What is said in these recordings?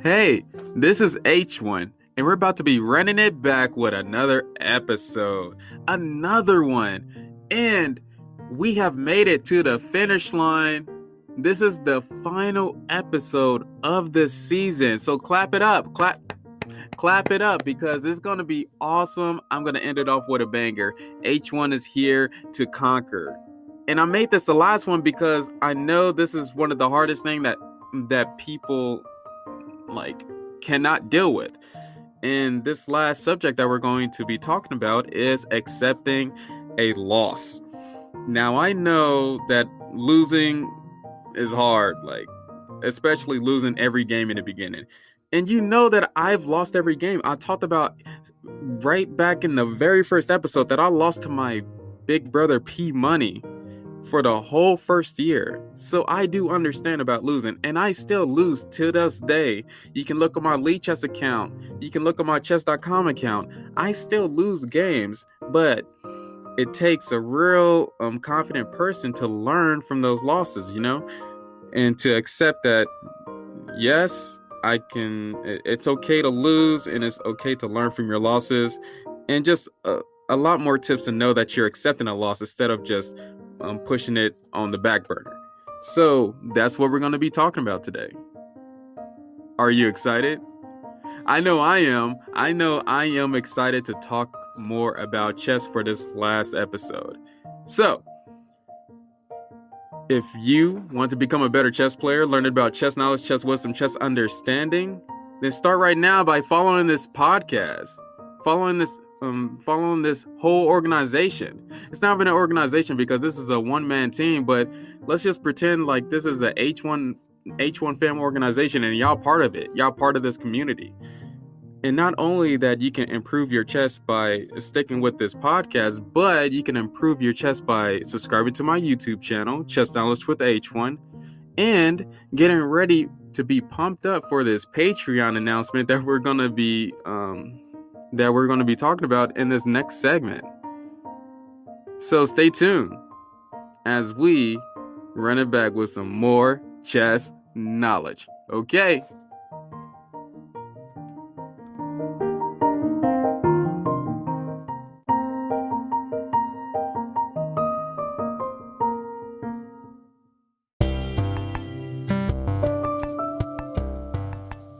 Hey, this is H1, and we're about to be running it back with another episode. Another one. And we have made it to the finish line. This is the final episode of this season. So clap it up. Clap it up because it's going to be awesome. I'm going to end it off with a banger. H1 is here to conquer. And I made this the last one because I know this is one of the hardest things that people cannot deal with. And this last subject that we're going to be talking about is accepting a loss. Now, I know that losing is hard, especially losing every game in the beginning. And you know that I've lost every game. I talked about right back in the very first episode that I lost to my big brother P Money for the whole first year. So I do understand about losing, and I still lose to this day. You can look at my Lee Chess account. You can look at my chess.com account. I still lose games, but it takes a real confident person to learn from those losses, and to accept that, yes, it's okay to lose, and it's okay to learn from your losses, and just a lot more tips to know that you're accepting a loss instead of just pushing it on the back burner. So that's what we're going to be talking about today. Are you excited? I know I am. I know I am excited to talk more about chess for this last episode. So, if you want to become a better chess player, learn about chess knowledge, chess wisdom, chess understanding, then start right now by following this podcast, following this whole organization. It's not even an organization because this is a one-man team, but let's just pretend like this is a H1 family organization and y'all part of it. Y'all part of this community. And not only that, you can improve your chess by sticking with this podcast, but you can improve your chess by subscribing to my YouTube channel, Chess Knowledge with H1, and getting ready to be pumped up for this Patreon announcement that we're going to be talking about in this next segment. So stay tuned as we run it back with some more chess knowledge. Okay.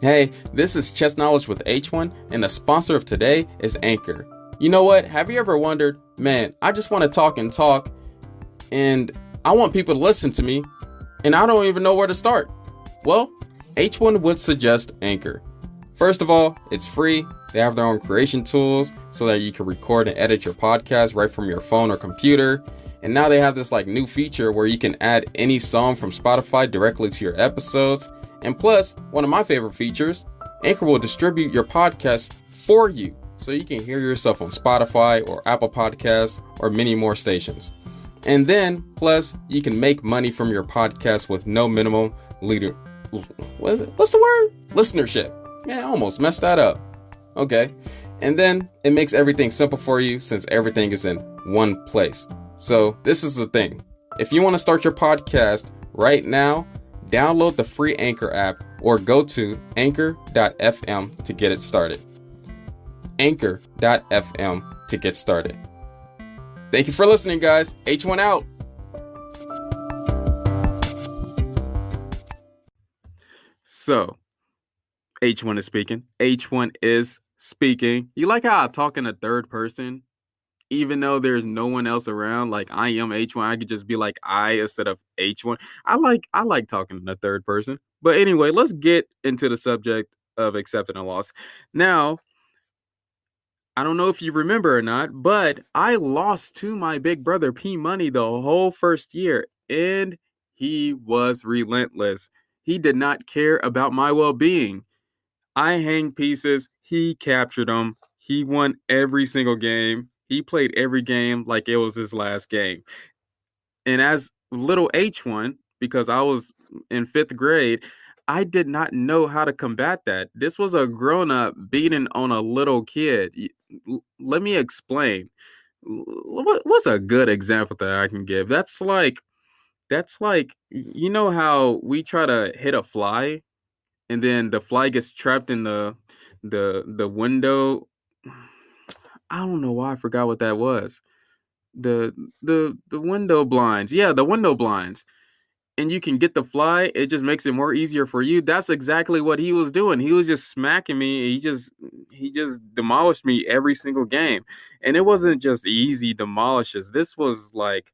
Hey, this is Chess Knowledge with H1, and the sponsor of today is Anchor. You know what? Have you ever wondered, man, I just want to talk, and I want people to listen to me, and I don't even know where to start? Well, H1 would suggest Anchor. First of all, it's free. They have their own creation tools so that you can record and edit your podcast right from your phone or computer. And now they have this new feature where you can add any song from Spotify directly to your episodes. And plus, one of my favorite features, Anchor will distribute your podcast for you so you can hear yourself on Spotify or Apple Podcasts or many more stations. And then, plus, you can make money from your podcast with no minimum listenership. Man, I almost messed that up. Okay. And then it makes everything simple for you since everything is in one place. So this is the thing. If you want to start your podcast right now, download the free Anchor app or go to anchor.fm to get it started. Anchor.fm to get started. Thank you for listening, guys. H1 out. So, H1 is speaking. H1 is speaking. You like how I talk in a third person? Even though there's no one else around, like I am H1, I could just be like I instead of H1. I like talking in the third person. But anyway, let's get into the subject of accepting a loss. Now, I don't know if you remember or not, but I lost to my big brother P Money the whole first year, and he was relentless. He did not care about my well-being. I hanged pieces. He captured them. He won every single game. He played every game like it was his last game. And as little H1, because I was in 5th grade, I did not know how to combat that. This was a grown-up beating on a little kid. Let me explain. What's a good example that I can give? That's like, you know how we try to hit a fly and then the fly gets trapped in the window. I don't know why I forgot what that was. The the window blinds. Yeah, the window blinds. And you can get the fly, it just makes it more easier for you. That's exactly what he was doing. He was just smacking me. He just demolished me every single game. And it wasn't just easy demolishes. This was like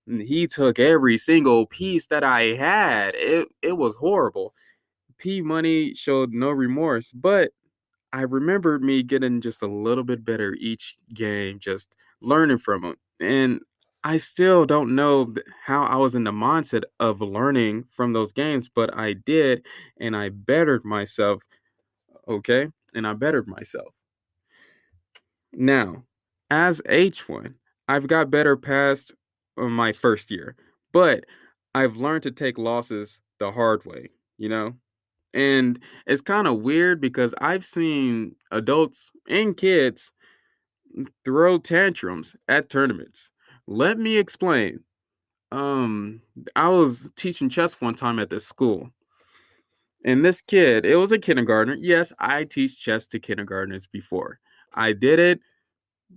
he took every single piece that I had. It was horrible. P Money showed no remorse, but I remembered me getting just a little bit better each game, just learning from him. And I still don't know how I was in the mindset of learning from those games, but I did, and I bettered myself. Okay. And I bettered myself. Now, as H1, I've got better past my first year, but I've learned to take losses the hard way, you know? And it's kind of weird because I've seen adults and kids throw tantrums at tournaments. Let me explain. Um, I was teaching chess one time at this school, and this kid, it was a kindergartner. Yes, I teach chess to kindergartners before. I did it.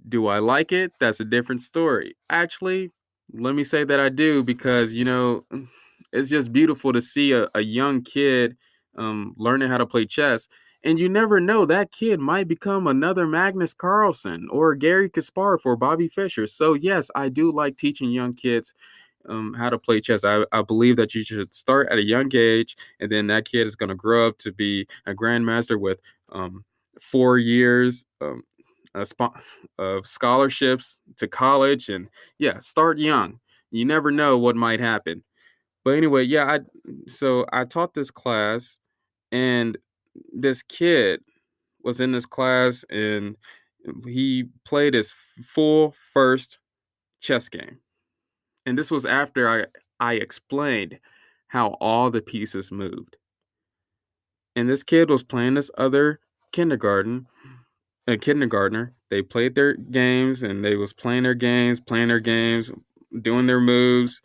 Do I like it? That's a different story. Actually, let me say that I do because, it's just beautiful to see a young kid learning how to play chess. And you never know, that kid might become another Magnus Carlsen or Gary Kasparov or Bobby Fischer. So, yes, I do like teaching young kids how to play chess. I believe that you should start at a young age, and then that kid is going to grow up to be a grandmaster with 4 years of scholarships to college. And yeah, start young. You never know what might happen. But anyway, yeah, so I taught this class, and this kid was in this class, and he played his full first chess game. And this was after I explained how all the pieces moved. And this kid was playing this other kindergarten, a kindergartner. They played their games, and they was playing their games, doing their moves,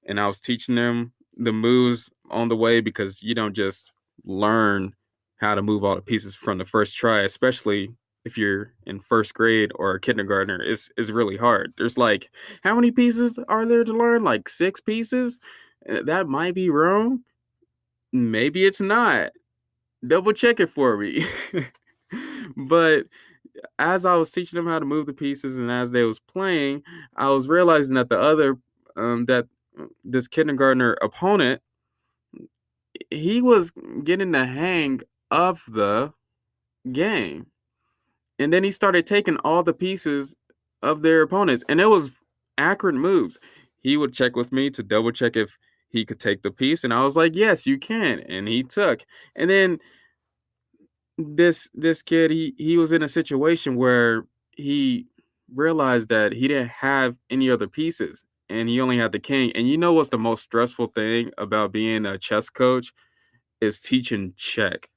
and I was teaching them the moves on the way because you don't just learn how to move all the pieces from the first try, especially if you're in first grade or a kindergartner. It's really hard. There's like, how many pieces are there to learn? Like 6 pieces? That might be wrong. Maybe it's not. Double check it for me. But as I was teaching them how to move the pieces and as they was playing, I was realizing that that this kindergartner opponent, he was getting the hang of the game. And then he started taking all the pieces of their opponents, and it was accurate moves. He would check with me to double check if he could take the piece, and I was like, "Yes, you can." And he took. And then this kid, he was in a situation where he realized that he didn't have any other pieces, and he only had the king. And you know what's the most stressful thing about being a chess coach is teaching check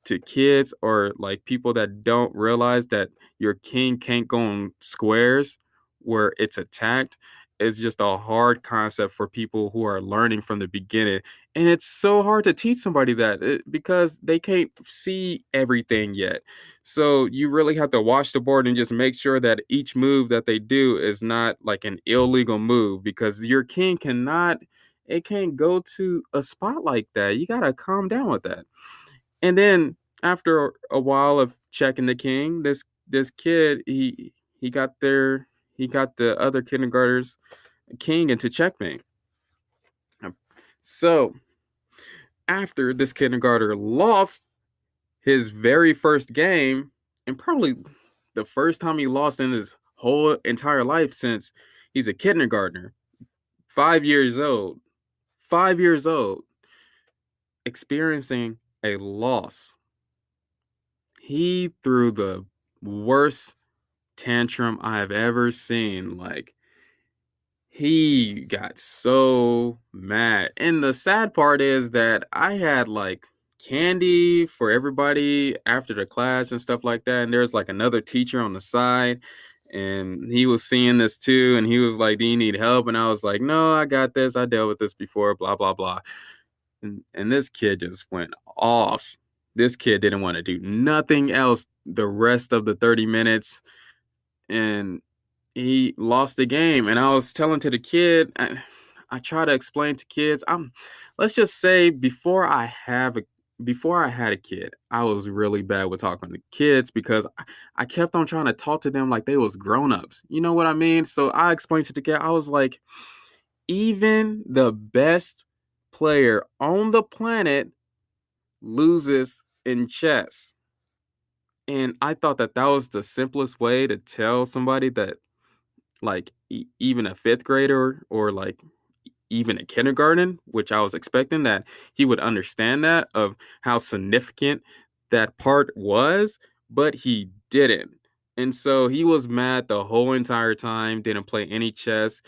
to kids or like people that don't realize that your king can't go on squares where it's attacked is just a hard concept for people who are learning from the beginning. And it's so hard to teach somebody that because they can't see everything yet. So you really have to watch the board and just make sure that each move that they do is not like an illegal move, because your king cannot, it can't go to a spot like that. You got to calm down with that. And then after a while of checking the king, this kid, he got the other kindergartner's king into checkmate. So after this kindergartner lost his very first game, and probably the first time he lost in his whole entire life since he's a kindergartner, 5 years old, 5 years old, experiencing a loss. He threw the worst tantrum I have ever seen. Like, he got so mad. And the sad part is that I had like candy for everybody after the class and stuff like that. And there's like another teacher on the side, and he was seeing this too. And he was like, "Do you need help?" And I was like, "No, I got this. I dealt with this before, blah, blah, blah." And this kid just went off. This kid didn't want to do nothing else the rest of the 30 minutes, and he lost the game. And I was telling to the kid, I try to explain to kids, let's just say before I had a kid, I was really bad with talking to kids because I kept on trying to talk to them like they was grown-ups. You know what I mean? So I explained to the kid, I was like, even the best player on the planet loses in chess. And I thought that that was the simplest way to tell somebody that, like, even a fifth grader or like even a kindergarten, which I was expecting that he would understand that of how significant that part was, but he didn't. And so he was mad the whole entire time, didn't play any chess,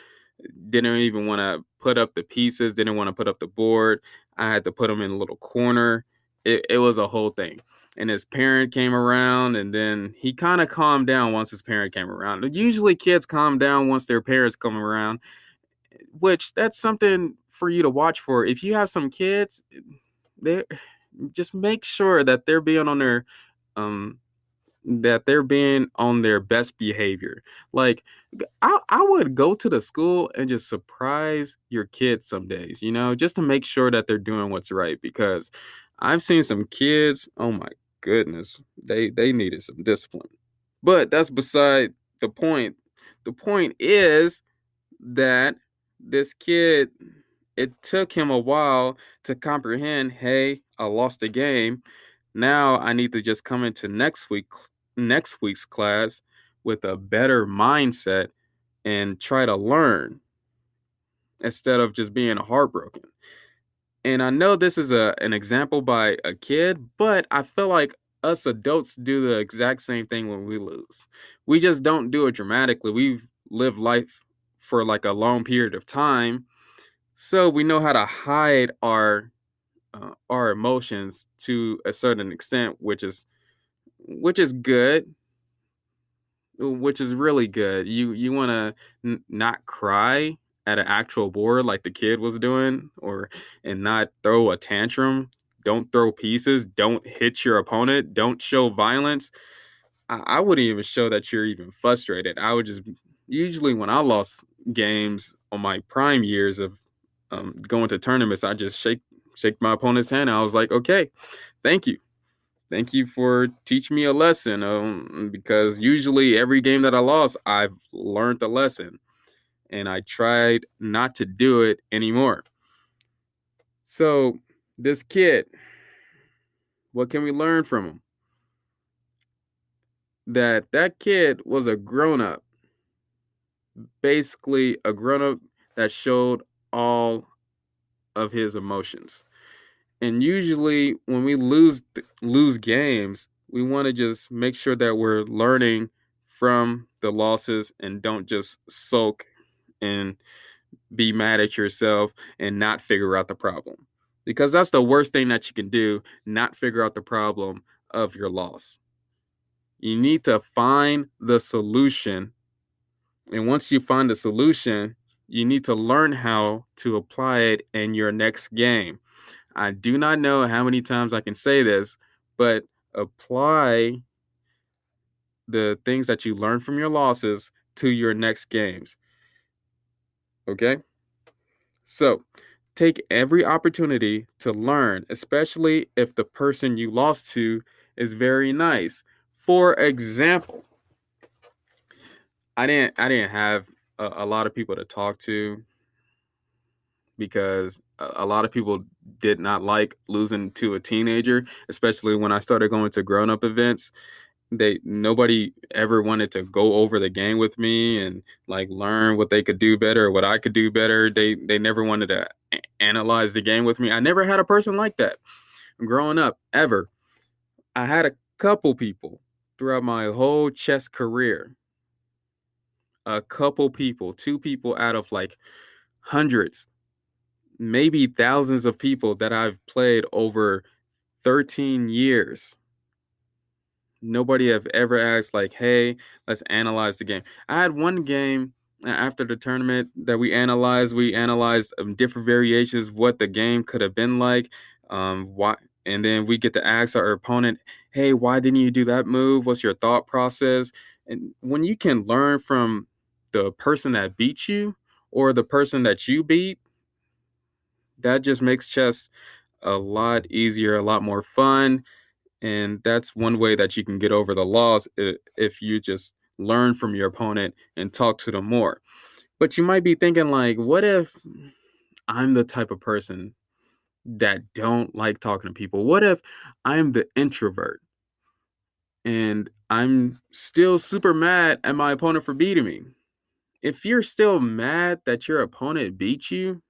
didn't even want to put up the pieces, didn't want to put up the board. I had to put him in a little corner. It was a whole thing. And his parent came around, and then he kind of calmed down once his parent came around. Usually kids calm down once their parents come around, which that's something for you to watch for. If you have some kids, they just make sure that they're being on their um best behavior. Like, I would go to the school and just surprise your kids some days, just to make sure that they're doing what's right, because I've seen some kids, oh my goodness, they needed some discipline. But that's beside the point. The point is that this kid, it took him a while to comprehend, hey, I lost the game. Now I need to just come into next week's class with a better mindset and try to learn instead of just being heartbroken. And I know this is an example by a kid, but I feel like us adults do the exact same thing when we lose. We just don't do it dramatically. We've lived life for like a long period of time, so we know how to hide our emotions to a certain extent, which is good, which is really good. You want to not cry at an actual board like the kid was doing, or and not throw a tantrum. Don't throw pieces. Don't hit your opponent. Don't show violence. I wouldn't even show that you're even frustrated. I would just, usually when I lost games on my prime years of going to tournaments, I just shake my opponent's hand. I was like, okay, thank you. Thank you for teaching me a lesson. Because usually every game that I lost, I've learned a lesson, and I tried not to do it anymore. So this kid, what can we learn from him? That kid was a grown up, basically a grown up that showed all of his emotions. And usually when we lose games, we want to just make sure that we're learning from the losses and don't just sulk and be mad at yourself and not figure out the problem. Because that's the worst thing that you can do, not figure out the problem of your loss. You need to find the solution. And once you find the solution, you need to learn how to apply it in your next game. I do not know how many times I can say this, but apply the things that you learn from your losses to your next games. Okay? So, take every opportunity to learn, especially if the person you lost to is very nice. For example, I didn't have a lot of people to talk to, because a lot of people did not like losing to a teenager, especially when I started going to grown-up events. Nobody ever wanted to go over the game with me and like learn what they could do better or what I could do better. They never wanted to analyze the game with me. I never had a person like that growing up, ever. I had a couple people throughout my whole chess career. A couple people, two people out of like hundreds, maybe thousands of people that I've played over 13 years. Nobody have ever asked like, "Hey, let's analyze the game." I had one game after the tournament that we analyzed different variations, what the game could have been like, why, and then we get to ask our opponent, hey, why didn't you do that move? What's your thought process? And when you can learn from the person that beat you or the person that you beat, that just makes chess a lot easier, a lot more fun. And that's one way that you can get over the loss, if you just learn from your opponent and talk to them more. But you might be thinking, like, what if I'm the type of person that don't like talking to people? What if I'm the introvert and I'm still super mad at my opponent for beating me? If you're still mad that your opponent beat you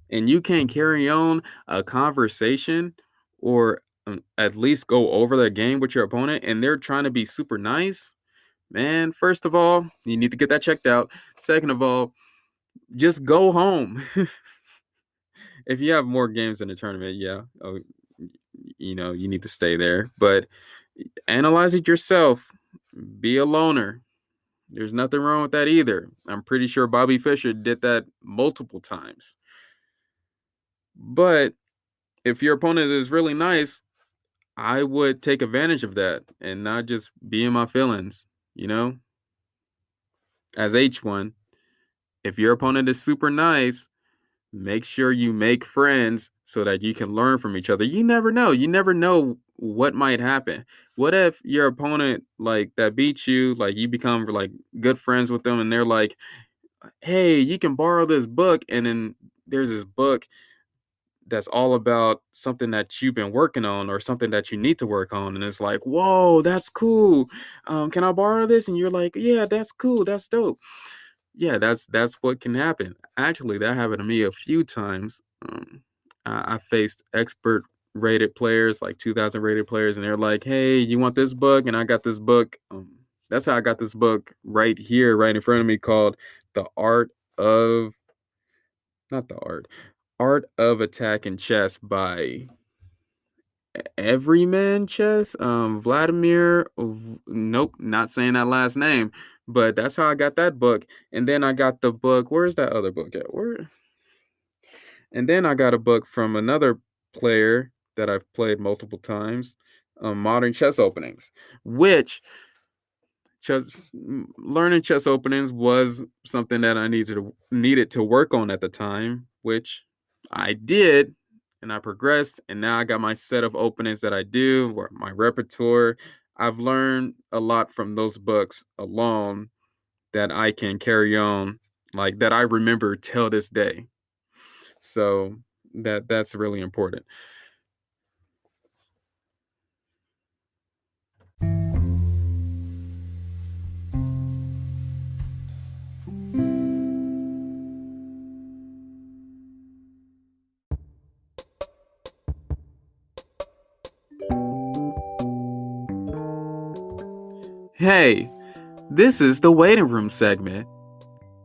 and you can't carry on a conversation, or at least go over the game with your opponent, and they're trying to be super nice, man, first of all, you need to get that checked out. Second of all, just go home. If you have more games in the tournament, yeah, you need to stay there. But analyze it yourself. Be a loner. There's nothing wrong with that either. I'm pretty sure Bobby Fischer did that multiple times. But if your opponent is really nice, I would take advantage of that and not just be in my feelings, you know? As H1, if your opponent is super nice, make sure you make friends so that you can learn from each other. You never know. You never know what might happen. What if your opponent, like, that beats you, like, you become like good friends with them and they're like, hey, you can borrow this book, and then there's this book that's all about something that you've been working on or something that you need to work on, and it's like, whoa, that's cool. Can I borrow this? And you're like, yeah, that's cool, that's dope. Yeah, that's what can happen. Actually, that happened to me a few times. I faced expert rated players, like 2000 rated players, and they're like, hey, you want this book? And I got this book. That's how I got this book right here, right in front of me, called the art of not the art Art of Attack and Chess by Everyman Chess. Vladimir. Nope, not saying that last name, but that's how I got that book. And then I got the book. Where's that other book at? Where? And then I got a book from another player that I've played multiple times, Modern Chess Openings, which learning chess openings was something that I needed to work on at the time, which I did, and I progressed, and now I got my set of openings that I do, or my repertoire. I've learned a lot from those books alone that I can carry on, like, that I remember till this day. So that's really important. Hey, this is the waiting room segment,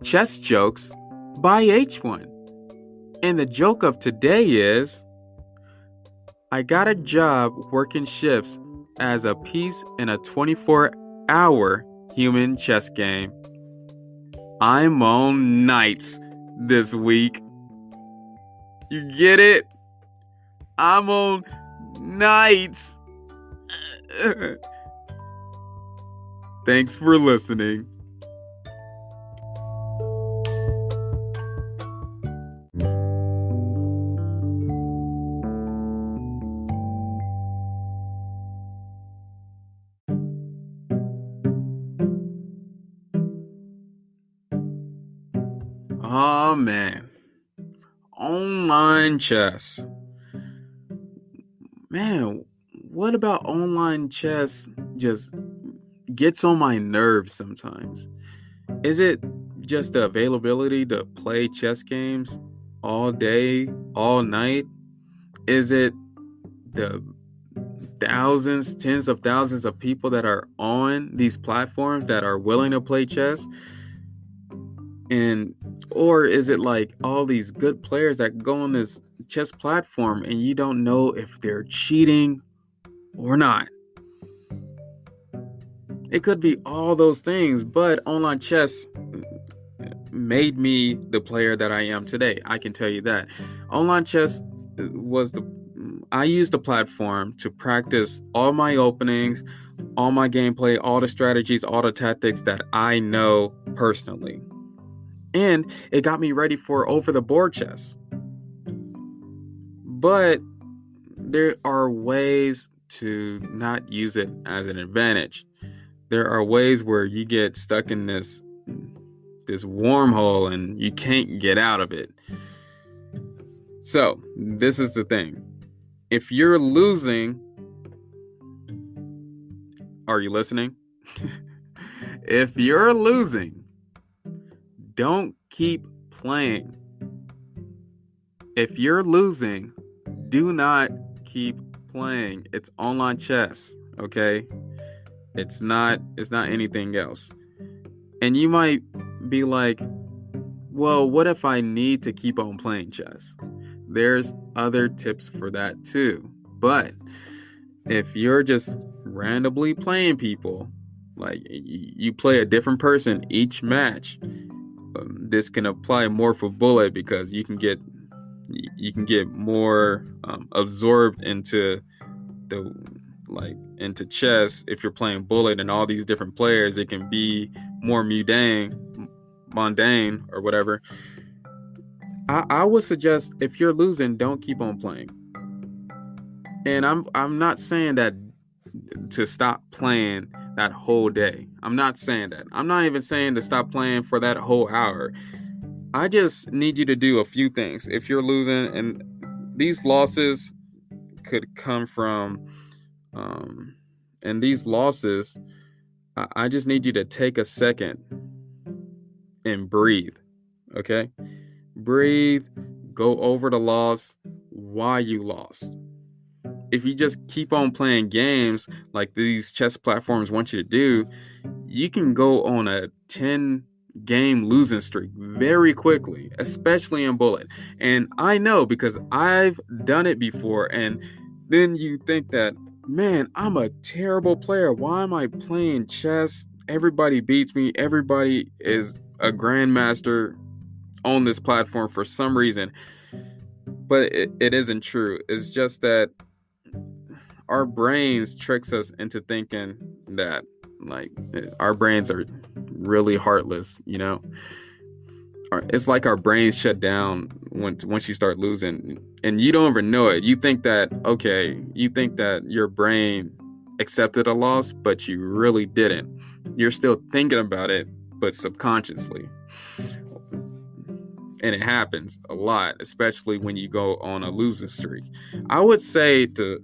Chess Jokes by H1. And the joke of today is, I got a job working shifts as a piece in a 24-hour human chess game. I'm on nights this week. You get it? I'm on nights. Thanks for listening. Oh man. Online chess. Man, what about online chess just gets on my nerves sometimes? Is it just the availability to play chess games all day, all night? Is it the thousands, tens of thousands of people that are on these platforms that are willing to play chess? And or is it like all these good players that go on this chess platform and you don't know if they're cheating or not? It could be all those things, but online chess, made me the player that I am today. I can tell you that. Online chess was I used the platform to practice all my openings, all my gameplay, all the strategies, all the tactics that I know personally. And it got me ready for over the board chess. But there are ways to not use it as an advantage. There are ways where you get stuck in this wormhole and you can't get out of it. So, this is the thing. If you're losing, are you listening? If you're losing, don't keep playing. If you're losing, do not keep playing. It's online chess, okay? It's not anything else. And you might be like, well, what if I need to keep on playing chess? There's other tips for that too. But if you're just randomly playing people, like you play a different person each match, this can apply more for Bullet because you can get more absorbed into into chess. If you're playing Bullet and all these different players, it can be more mundane or whatever. I would suggest if you're losing, don't keep on playing. And I'm not saying that to stop playing that whole day. I'm not saying that. I'm not even saying to stop playing for that whole hour. I just need you to do a few things. If you're losing, and these losses could come from, and these losses, I just need you to take a second and breathe. Okay? Breathe, go over the loss, why you lost. If you just keep on playing games like these chess platforms want you to do, you can go on a 10-game losing streak very quickly, especially in Bullet. And I know because I've done it before. And then you think that, man, I'm a terrible player. Why am I playing chess? Everybody beats me. Everybody is a grandmaster on this platform for some reason. But it isn't true. It's just that our brains tricks us into thinking that our brains are really heartless, you know. It's like our brains shut down once you start losing, and you don't even know it. You think that your brain accepted a loss, but you really didn't. You're still thinking about it, but subconsciously. And it happens a lot, especially when you go on a losing streak. I would say to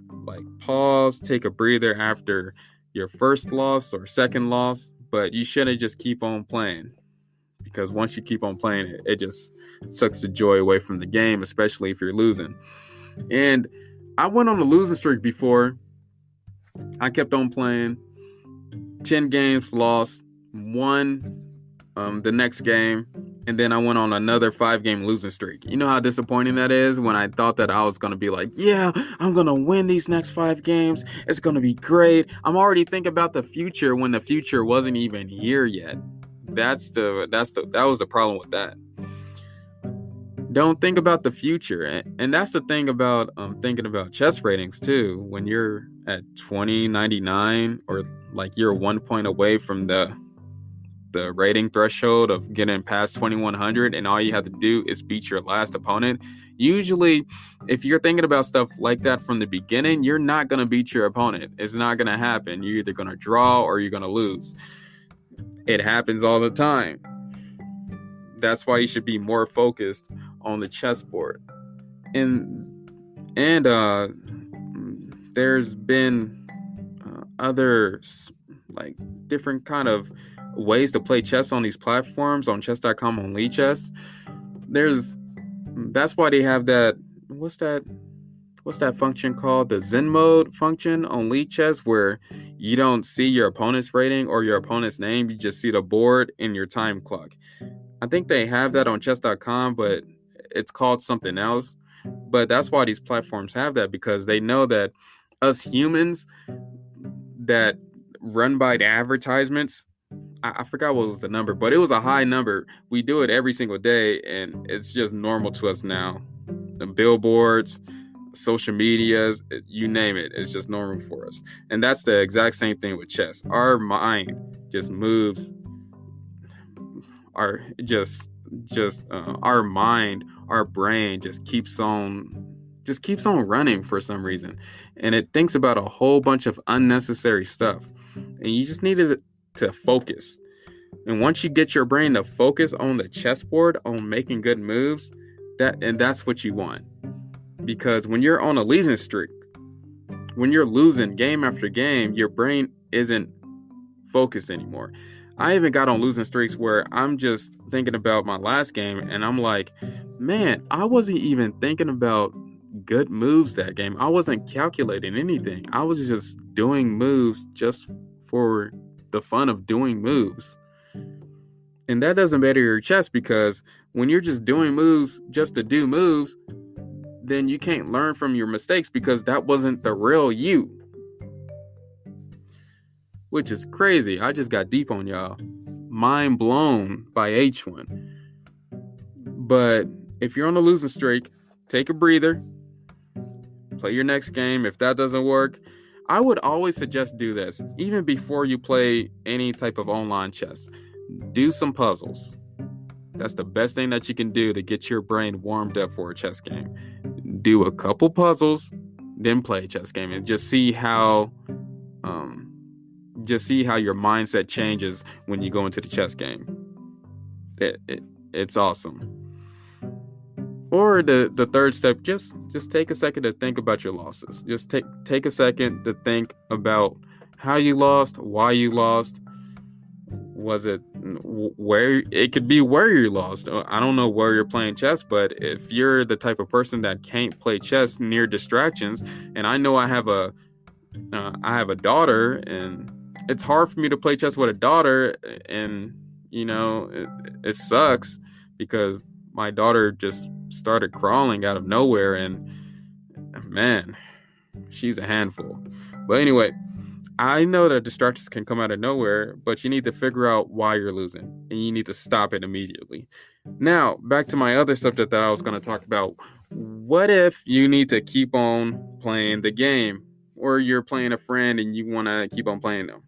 pause, take a breather after your first loss or second loss, but you shouldn't just keep on playing, because once you keep on playing, it just sucks the joy away from the game, especially if you're losing. And I went on a losing streak before. I kept on playing. 10 games, lost. Won the next game. And then I went on another 5-game losing streak. You know how disappointing that is when I thought that I was going to be like, yeah, I'm going to win these next 5 games. It's going to be great. I'm already thinking about the future when the future wasn't even here yet. That was the problem with that. Don't think about the future. And that's the thing about thinking about chess ratings too. When you're at 2099, or you're 1 point away from the rating threshold of getting past 2100, and all you have to do is beat your last opponent. Usually, if you're thinking about stuff like that from the beginning, you're not going to beat your opponent. It's not going to happen. You're either going to draw or you're going to lose. It happens all the time. That's why you should be more focused on the chessboard. And there's been other different kind of ways to play chess on these platforms, on chess.com, on Lichess. That's why they have that, what's that function called? The Zen mode function on Lichess, where you don't see your opponent's rating or your opponent's name, you just see the board and your time clock. I think they have that on chess.com, but it's called something else. But that's why these platforms have that, because they know that us humans that run by the advertisements I forgot what was the number, but it was a high number. We do it every single day, and it's just normal to us now. The billboards, social medias, you name it, it's just normal for us. And that's the exact same thing with chess. Our mind just moves, our our mind, our brain just keeps on running for some reason, and it thinks about a whole bunch of unnecessary stuff, and you just needed to focus. And once you get your brain to focus on the chessboard, on making good moves, that's what you want. Because when you're on a losing streak, when you're losing game after game, your brain isn't focused anymore. I even got on losing streaks where I'm just thinking about my last game, and I'm like, man, I wasn't even thinking about good moves that game. I wasn't calculating anything. I was just doing moves just for the fun of doing moves. And that doesn't better your chess, because when you're just doing moves just to do moves, then you can't learn from your mistakes, because that wasn't the real you. Which is crazy. I just got deep on y'all. Mind blown by H1. But if you're on a losing streak, take a breather. Play your next game. If that doesn't work, I would always suggest do this. Even before you play any type of online chess, do some puzzles. That's the best thing that you can do to get your brain warmed up for a chess game. Do a couple puzzles, then play a chess game, and just see how your mindset changes when you go into the chess game. It's awesome. Or the third step, just take a second to think about your losses. Just take a second to think about how you lost, why you lost. Was it where? It could be where you lost. I don't know where you're playing chess, but if you're the type of person that can't play chess near distractions, and I know I have a daughter, and it's hard for me to play chess with a daughter, and it sucks because my daughter just started crawling out of nowhere, and man, she's a handful. But anyway, I know that distractions can come out of nowhere, but you need to figure out why you're losing, and you need to stop it immediately. Now, back to my other subject that I was going to talk about. What if you need to keep on playing the game, or you're playing a friend and you want to keep on playing them,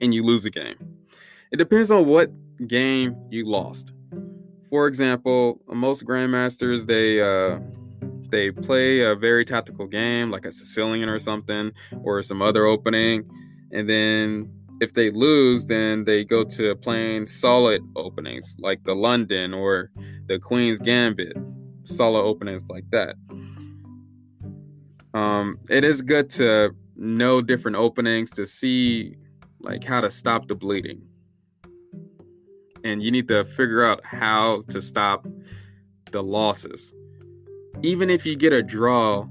and you lose a game? It depends on what game you lost. For example, most grandmasters, they play a very tactical game, like a Sicilian or something, or some other opening. And then if they lose, then they go to playing solid openings, like the London or the Queen's Gambit. Solid openings like that. It is good to know different openings to see like how to stop the bleeding. And you need to figure out how to stop the losses. Even if you get a draw,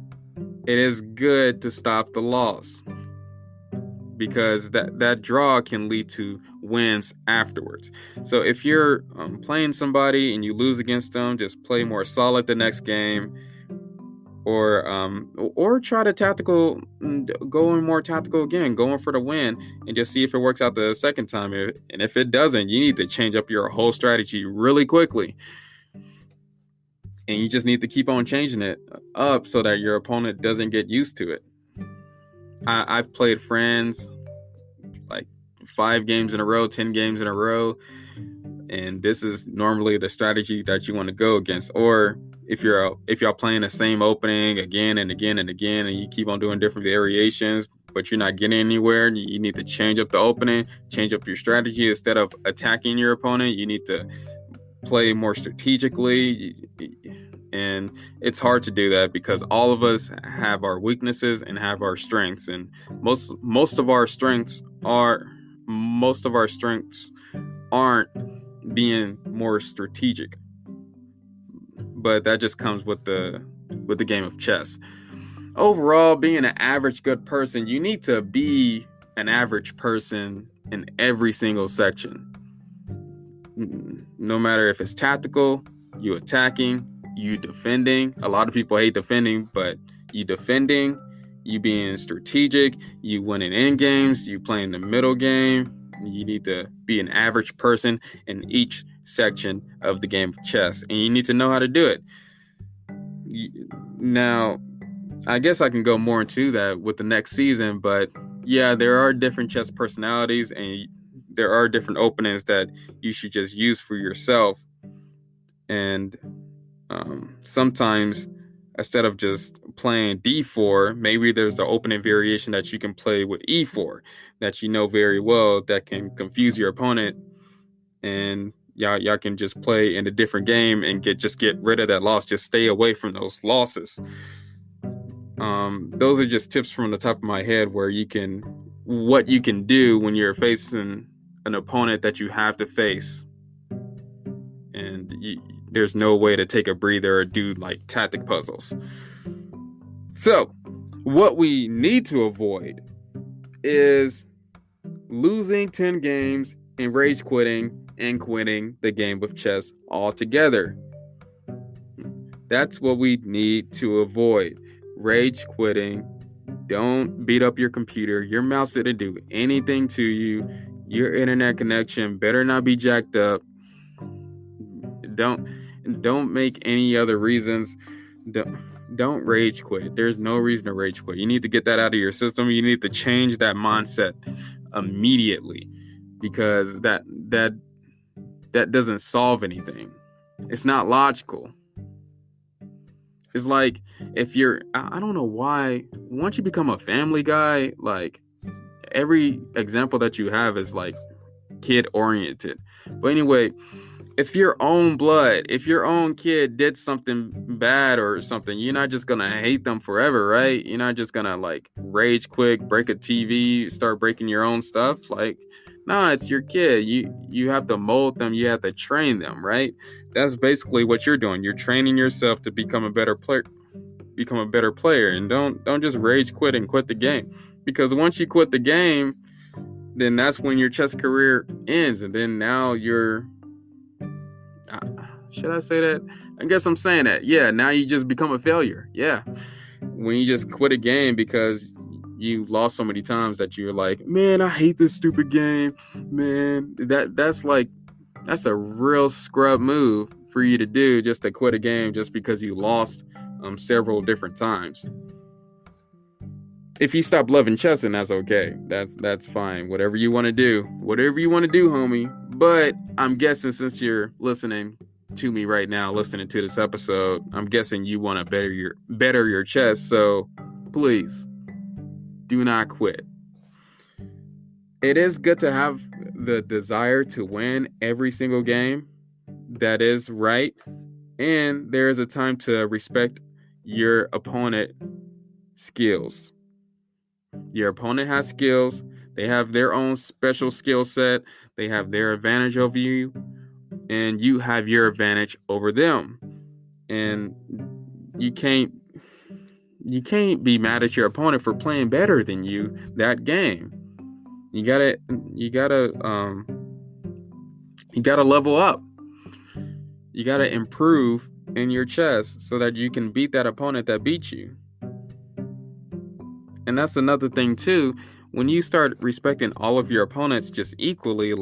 it is good to stop the loss, because that draw can lead to wins afterwards. So if you're playing somebody and you lose against them, just play more solid the next game, or try to go in more tactical again, going for the win, and just see if it works out the second time. And if it doesn't, you need to change up your whole strategy really quickly. And you just need to keep on changing it up so that your opponent doesn't get used to it. I've played friends like 5 games in a row, 10 games in a row, and this is normally the strategy that you want to go against. Or if y'all playing the same opening again and again and again, and you keep on doing different variations, but you're not getting anywhere, you need to change up the opening, change up your strategy. Instead of attacking your opponent, you need to play more strategically. And it's hard to do that because all of us have our weaknesses and have our strengths, and most of our strengths aren't being more strategic. But that just comes with the game of chess. Overall, being an average good person, you need to be an average person in every single section. No matter if it's tactical, you attacking, you defending. A lot of people hate defending, but you defending, you being strategic, you winning end games, you playing the middle game, You need to be an average person in each section of the game of chess, and you need to know how to do it. Now, I guess I can go more into that with the next season, but yeah, there are different chess personalities, and there are different openings that you should just use for yourself. And sometimes, instead of just playing d4, maybe there's the opening variation that you can play with e4 that you know very well that can confuse your opponent, and y'all can just play in a different game and get rid of that loss. Just stay away from those losses. Those are just tips from the top of my head what you can do when you're facing an opponent that you have to face, and there's no way to take a breather or do like tactic puzzles. So what we need to avoid is losing 10 games and rage quitting and quitting the game of chess altogether. That's what we need to avoid. Rage quitting. Don't beat up your computer. Your mouse didn't do anything to you. Your internet connection better not be jacked up. Don't make any other reasons. Don't rage quit. There's no reason to rage quit. You need to get that out of your system. You need to change that mindset immediately, because that doesn't solve anything. It's not logical. It's like if I don't know why, once you become a Family Guy, like every example that you have is like kid oriented. But anyway, if your own blood, if your own kid did something bad or something, you're not just gonna hate them forever, right? You're not just gonna like rage quit, break a TV, start breaking your own stuff. Like, nah, it's your kid. You have to mold them, you have to train them, right? That's basically what you're doing. You're training yourself to become a better player, and don't just rage quit and quit the game. Because once you quit the game, then that's when your chess career ends, and then now you're should I say that? I guess I'm saying that. Yeah, now you just become a failure. Yeah. When you just quit a game because you lost so many times that you're like, man, I hate this stupid game. Man, that's a real scrub move for you to do, just to quit a game just because you lost several different times. If you stop loving chess, then that's okay. That's fine. Whatever you want to do, homie. But I'm guessing since you're listening to me right now, listening to this episode, I'm guessing you want to better your chess. So please do not quit. It is good to have the desire to win every single game. That is right. And there is a time to respect your opponent's skills. Your opponent has skills. They have their own special skill set. They have their advantage over you, and you have your advantage over them. And you can't be mad at your opponent for playing better than you that game. You gotta level up. You gotta improve in your chess so that you can beat that opponent that beat you. And that's another thing too. When you start respecting all of your opponents just equally,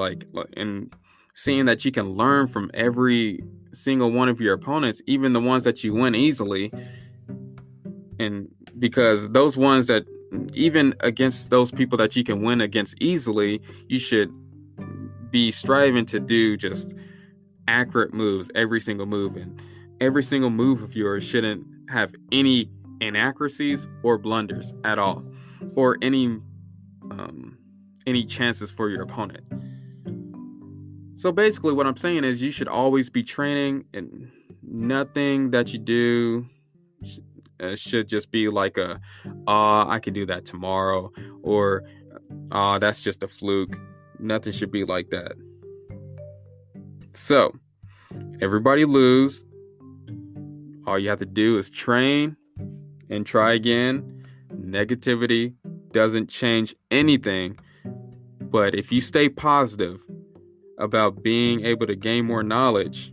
and seeing that you can learn from every single one of your opponents, even the ones that you win easily, and because those ones that, even against those people that you can win against easily, you should be striving to do just accurate moves, every single move, and every single move of yours shouldn't have any inaccuracies or blunders at all, or any chances for your opponent. So basically what I'm saying is you should always be training, and nothing that you do should just be like I can do that tomorrow, or that's just a fluke. Nothing should be like that. So everybody lose. All you have to do is train and try again. Negativity doesn't change anything. But if you stay positive about being able to gain more knowledge,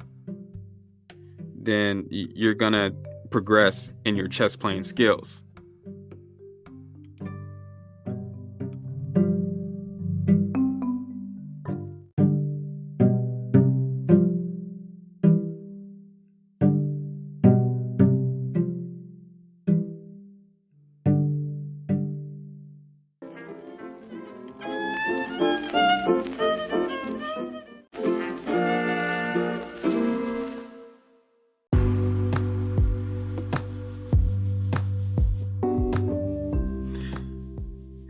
then you're going to progress in your chess playing skills.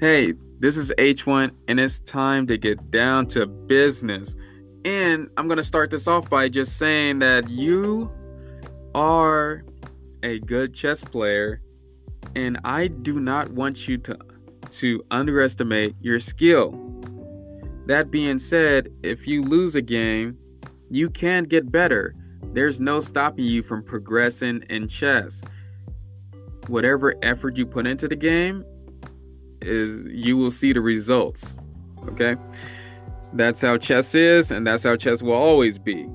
Hey, this is H1, and it's time to get down to business. And I'm going to start this off by just saying that you are a good chess player, and I do not want you to underestimate your skill. That being said, if you lose a game, you can get better. There's no stopping you from progressing in chess. Whatever effort you put into the game, you will see the results. Okay? That's how chess is, and that's how chess will always be.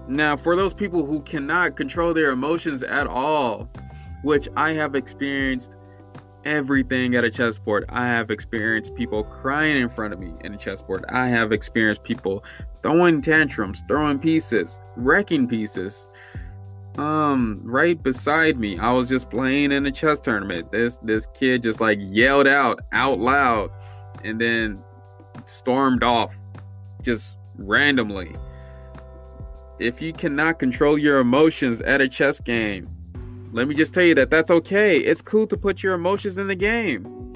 Now, for those people who cannot control their emotions at all, which I have experienced everything at a chessboard. I have experienced people crying in front of me in a chessboard. I have experienced people throwing tantrums, throwing pieces, wrecking pieces. Right beside me, I was just playing in a chess tournament. This kid just like yelled out loud and then stormed off just randomly. If you cannot control your emotions at a chess game, let me just tell you that that's okay. It's cool to put your emotions in the game.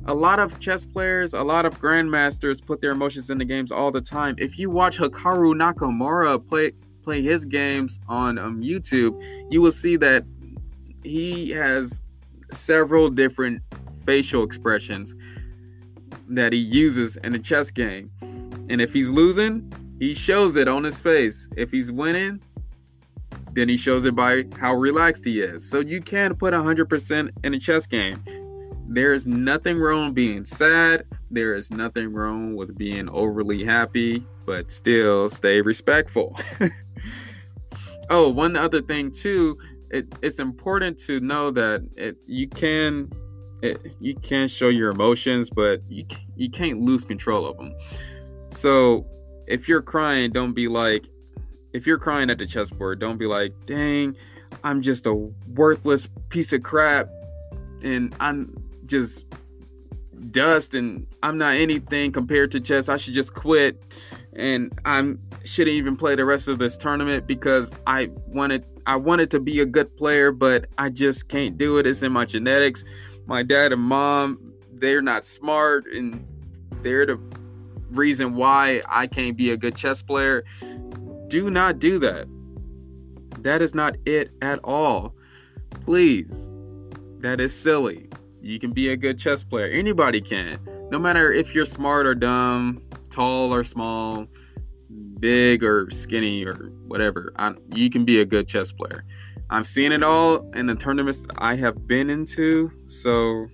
A lot of chess players, a lot of grandmasters put their emotions in the games all the time. If you watch Hikaru Nakamura play his games on YouTube, you will see that he has several different facial expressions that he uses in a chess game. And if he's losing, he shows it on his face. If he's winning, then he shows it by how relaxed he is. So you can put 100% in a chess game. There's nothing wrong with being sad. There is nothing wrong with being overly happy, but still stay respectful. Oh, one other thing too, it's important to know that you can show your emotions, but you can't lose control of them. So if you're crying, if you're crying at the chessboard, don't be like, dang, I'm just a worthless piece of crap and I'm just dust and I'm not anything compared to chess. I should just quit and I shouldn't even play the rest of this tournament because I wanted to be a good player, but I just can't do it. It's in my genetics. My dad and mom, they're not smart and they're the reason why I can't be a good chess player. Do not do that. That is not it at all. Please. That is silly. You can be a good chess player. Anybody can. No matter if you're smart or dumb, tall or small, big or skinny or whatever. You can be a good chess player. I've seen it all in the tournaments that I have been into. So,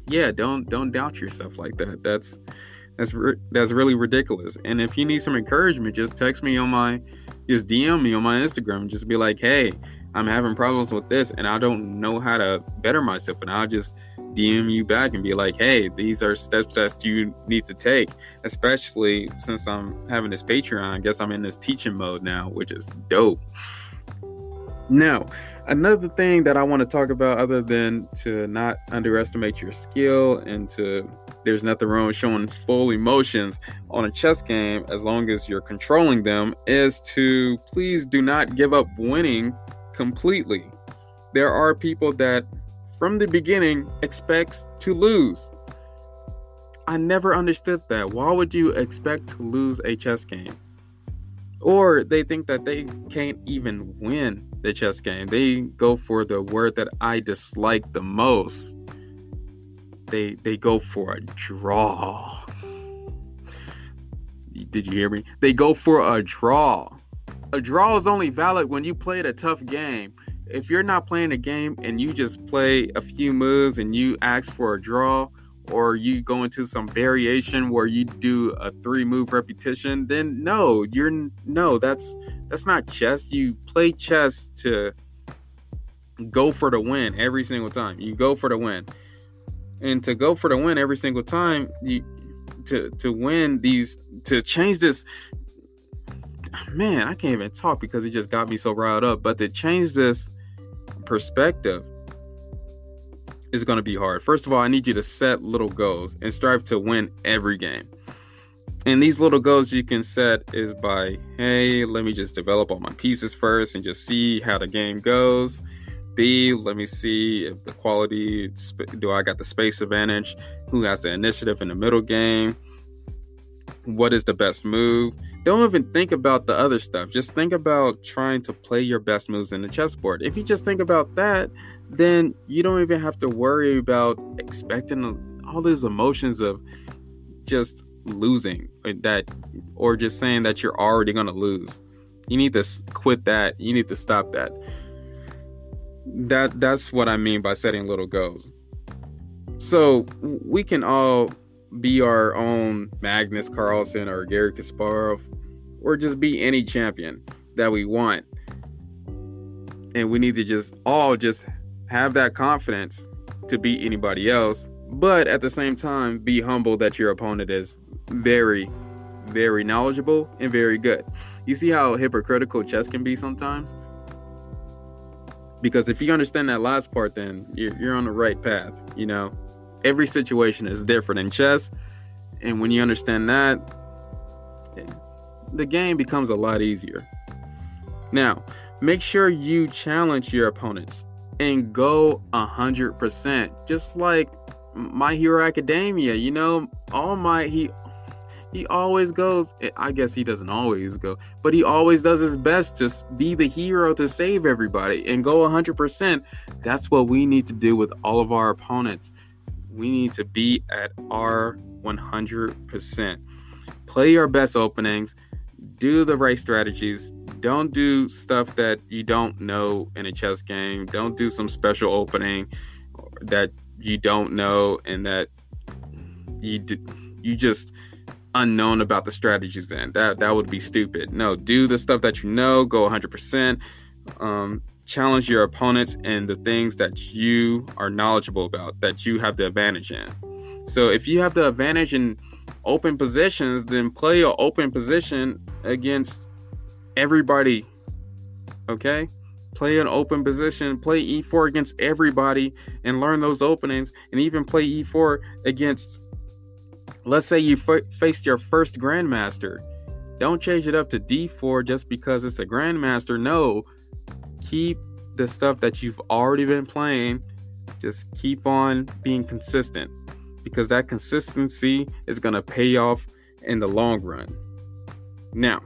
yeah, don't doubt yourself like that. That's really ridiculous. And if you need some encouragement, just DM me on my Instagram and just be like, hey, I'm having problems with this and I don't know how to better myself. And I'll just DM you back and be like, hey, these are steps that you need to take, especially since I'm having this Patreon. I guess I'm in this teaching mode now, which is dope. Now, another thing that I want to talk about, other than to not underestimate your skill and there's nothing wrong with showing full emotions on a chess game as long as you're controlling them, is to please do not give up winning completely. There are people that from the beginning expects to lose. I never understood that. Why would you expect to lose a chess game? Or they think that they can't even win the chess game. They go for the word that I dislike the most. They go for a draw. Did you hear me? They go for a draw. A draw is only valid when you played a tough game. If you're not playing a game and you just play a few moves and you ask for a draw, or you go into some variation where you do a 3-move repetition, then that's not chess. You play chess to go for the win every single time. You go for the win. And to go for the win every single time, to change this, man, I can't even talk because it just got me so riled up. But to change this perspective is going to be hard. First of all, I need you to set little goals and strive to win every game. And these little goals you can set is by, hey, let me just develop all my pieces first and just see how the game goes. B, let me see if the quality, do I got the space advantage? Who has the initiative in the middle game? What is the best move? Don't even think about the other stuff. Just think about trying to play your best moves in the chessboard. If you just think about that, then you don't even have to worry about expecting all these emotions of just losing or just saying that you're already going to lose. You need to quit that. You need to stop that. That's what I mean by setting little goals. So we can all be our own Magnus Carlsen or Garry Kasparov, or just be any champion that we want. And we need to just have that confidence to beat anybody else, but at the same time be humble that your opponent is very, very knowledgeable and very good. You see how hypocritical chess can be sometimes? Because if you understand that last part, then you're on the right path. Every situation is different in chess, and when you understand that, the game becomes a lot easier. Now, make sure you challenge your opponents and go 100%. Just like My Hero Academia, All Might, he always goes, I guess he doesn't always go, but he always does his best to be the hero to save everybody and go 100%. That's what we need to do with all of our opponents. We need to be at our 100%. Play your best openings. Do the right strategies. Don't do stuff that you don't know in a chess game. Don't do some special opening that you don't know and that you just unknown about the strategies in. That would be stupid. No, do the stuff that you know. Go 100%. Challenge your opponents in the things that you are knowledgeable about, that you have the advantage in. So if you have the advantage in open positions, then play your open position against everybody. Okay? Play an open position, play e4 against everybody and learn those openings, and even play e4 against, let's say you faced your first grandmaster. Don't change it up to d4 just because it's a grandmaster. No. Keep the stuff that you've already been playing. Just keep on being consistent, because that consistency is going to pay off in the long run. Now,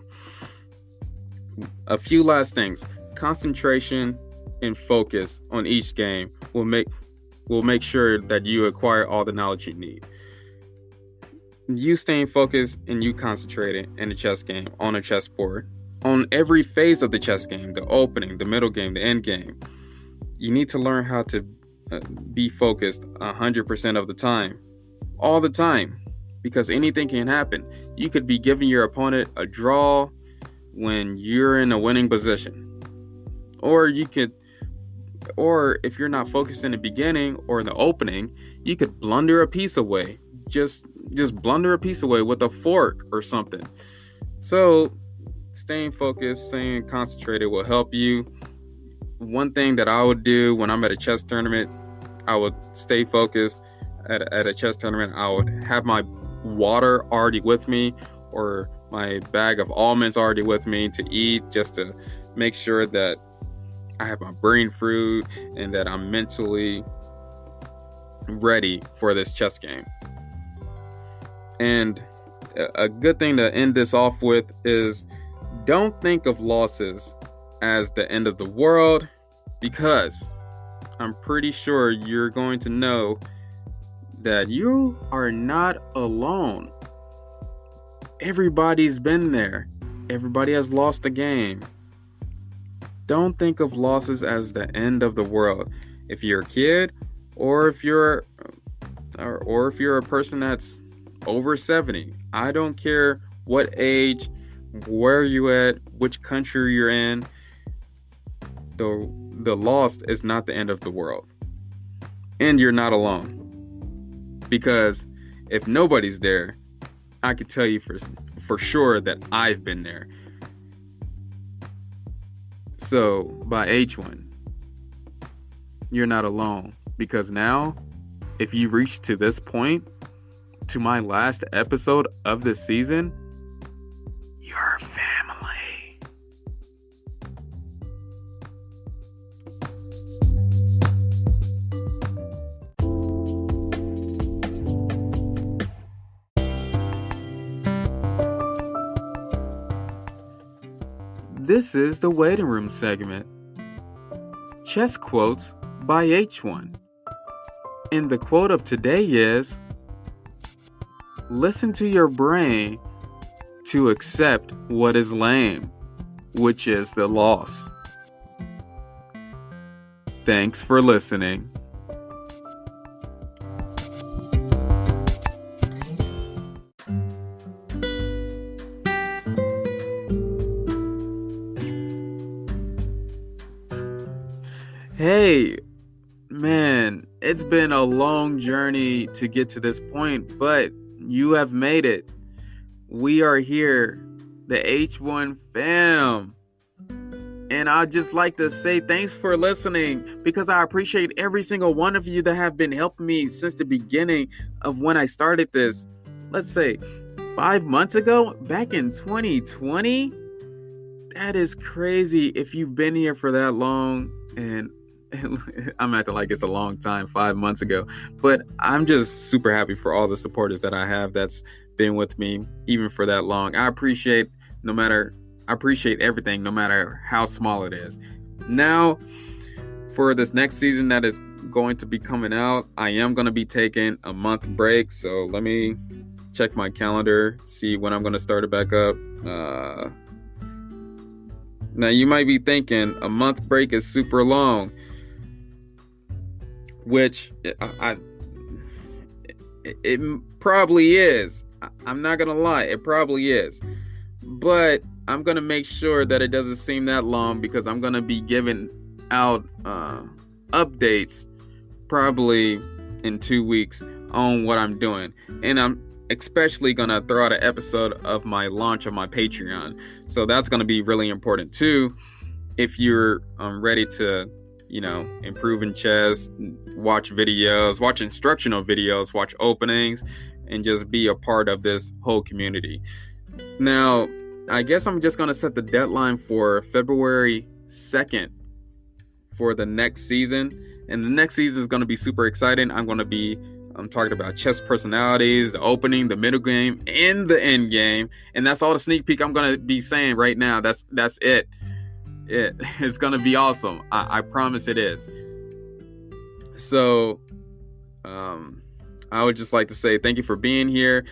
a few last things. Concentration and focus on each game will make sure that you acquire all the knowledge you need. You staying focused and you concentrating in a chess game, on a chessboard, on every phase of the chess game, the opening, the middle game, the end game. You need to learn how to be focused 100% of the time, all the time, because anything can happen. You could be giving your opponent a draw when you're in a winning position, or if you're not focused in the beginning or in the opening, you could blunder a piece away. Just blunder a piece away with a fork or something. So staying focused, staying concentrated will help you. One thing that I would do when I'm at a chess tournament, I would stay focused. At a chess tournament, I would have my water already with me, or my bag of almonds already with me to eat, just to make sure that I have my brain fruit and that I'm mentally ready for this chess game. And a good thing to end this off with is, don't think of losses as the end of the world, because I'm pretty sure you're going to know that you are not alone. Everybody's been there. Everybody has lost a game. Don't think of losses as the end of the world. If you're a kid, or if you're a person that's over 70, I don't care what age, where you at, which country you're in, the loss is not the end of the world. And you're not alone. Because if nobody's there, I can tell you for sure that I've been there. So by H1, you're not alone. Because now, if you reach to this point, to my last episode of this season, you're family. This is the waiting room segment. Chess quotes by H1. And the quote of today is, listen to your brain to accept what is lame, which is the loss. Thanks for listening. Hey, man, it's been a long journey to get to this point, but you have made it. We are here, the H1 fam. And I'd just like to say thanks for listening, because I appreciate every single one of you that have been helping me since the beginning of when I started this. Let's say 5 months ago, back in 2020. That is crazy if you've been here for that long. And I'm acting like it's a long time, 5 months ago. But I'm just super happy for all the supporters that I have that's been with me even for that long. I appreciate everything, no matter how small it is. Now, for this next season that is going to be coming out, I am going to be taking a month break. So let me check my calendar, see when I'm going to start it back up. Now, you might be thinking a month break is super long, which it probably is. I'm not going to lie, it probably is. But I'm going to make sure that it doesn't seem that long, because I'm going to be giving out updates probably in 2 weeks on what I'm doing. And I'm especially going to throw out an episode of my launch of my Patreon. So that's going to be really important too. If you're ready to, improve in chess, watch videos, watch instructional videos, watch openings, and just be a part of this whole community. Now, I guess I'm just going to set the deadline for February 2nd for the next season. And the next season is going to be super exciting. I'm talking about chess personalities, the opening, the middle game, and the end game. And that's all the sneak peek I'm going to be saying right now. That's it. It's going to be awesome. I promise it is. So, I would just like to say thank you for being here.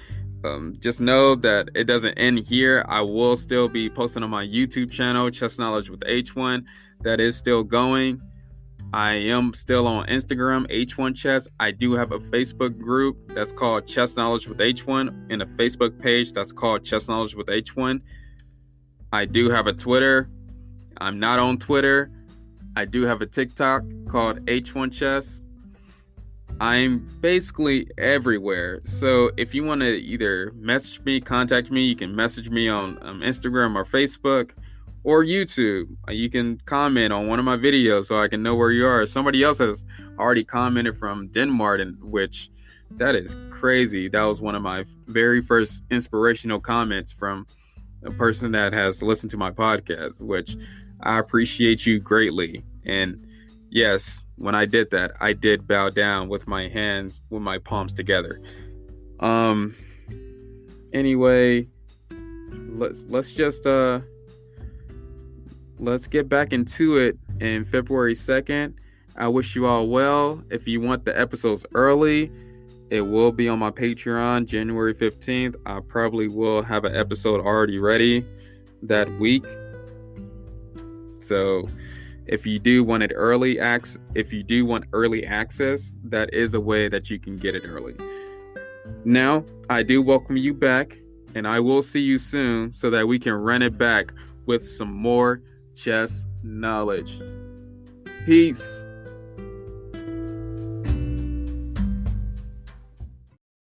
Just know that it doesn't end here. I will still be posting on my YouTube channel, Chess Knowledge with H1. That is still going. I am still on Instagram, H1 Chess. I do have a Facebook group that's called Chess Knowledge with H1, and a Facebook page that's called Chess Knowledge with H1. I do have a Twitter. I'm not on Twitter. I do have a TikTok called H1 Chess. I'm basically everywhere. So if you want to either message me, contact me, you can message me on Instagram or Facebook or YouTube. You can comment on one of my videos so I can know where you are. Somebody else has already commented from Denmark, which that is crazy. That was one of my very first inspirational comments from a person that has listened to my podcast, which I appreciate you greatly. And yes, when I did that, I did bow down with my hands, with my palms together. Anyway, let's get back into it. In February 2nd, I wish you all well. If you want the episodes early, it will be on my Patreon, January 15th. I probably will have an episode already ready that week. So if you do want early access, that is a way that you can get it early. Now, I do welcome you back, and I will see you soon so that we can run it back with some more chess knowledge. Peace.